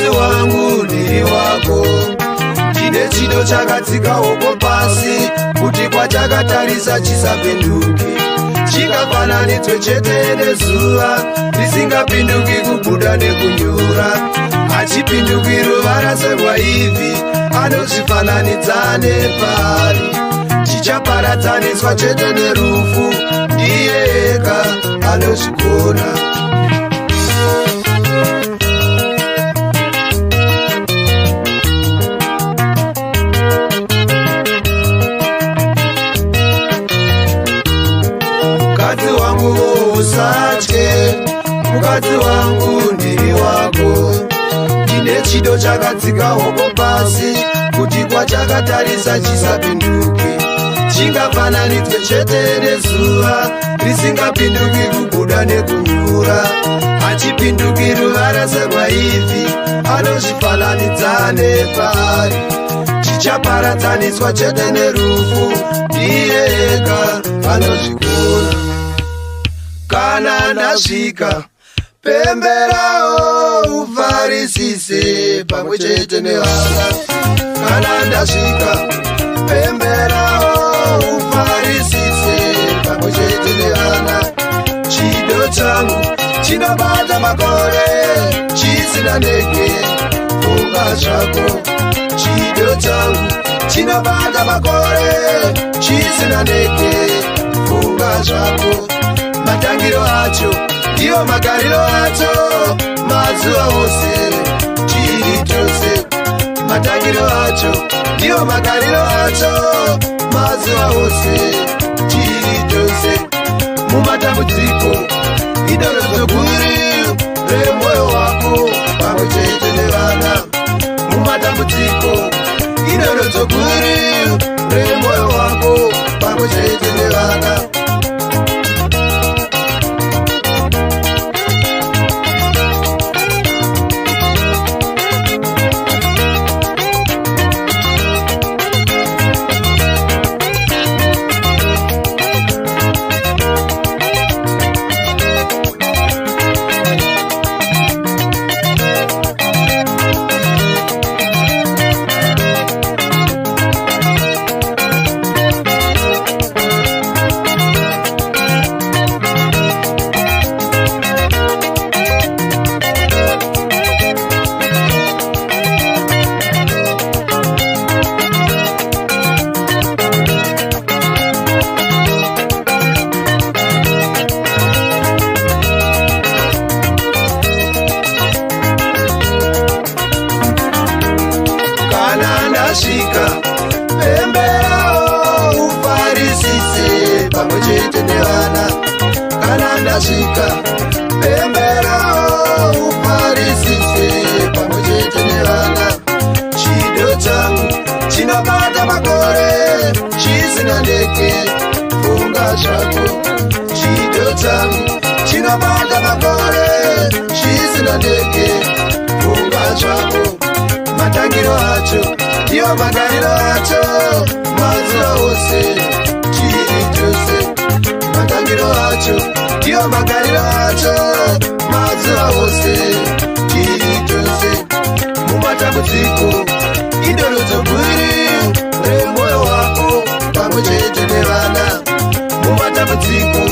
mukadzi wangu ndiri wako, ndine chido chakatsika oko pasi kuti kwachakatarisa chisapinduki, chikafananidzwe chete nezuva risingapinduki kubuda nekunyura, hachipinduki ruvara serwaivhi anozvifananidza nepari, chichaparadzaniswa chete nerufu, ndiye ega anozvigona. Usatye, mukadzi wangu ndiri wako, ndine chido chakatsika hoko pasi kuti kwachakatarisa chisapinduki, chingafananidzwe chete nezuva risingapinduki kubuda nekunyura, hachipinduki ruvara serwaivhi anozvifananidza nepari, chichaparadzaniswa chete nerufu, ndiye ega anozvigona. Kana ndasvika pemberawo ufarisise pamwe chete nevana, kana ndasvika pemberawo ufarisise pamwe chete nevana, chido changu chinobata makore chisina ndege, funga zvako, chido changu chinobata makore chisina ndege, funga zvako, matangiro acho ndiwo magariro acho mazuva ose chiri chose, matangiro acho ndiwo magariro acho mazuva ose chiri chose, mumatambudziko idorodzo guru remwoyo wako pamwe chete nevana, mumatambudziko idorodzo guru remwoyo wako pamwe chete nevana. Ndasvika pemberawo ufarisise pamwe chete nevana, kana ndasvika pemberawo ufarisise pamwe chete nevana, chido changu chinobata makore chisina ndege, funga zvako, chido changu chinobata makore chisina ndege, funga zvako, matangiro acho ndiwo magariro acho mazuva ose chiri chose, matangiro acho ndiwo magariro acho mazuva ose chiri chose, mumatambudziko idorodzo guru remwoyo wako pamwe chete nevana, mumatambudziko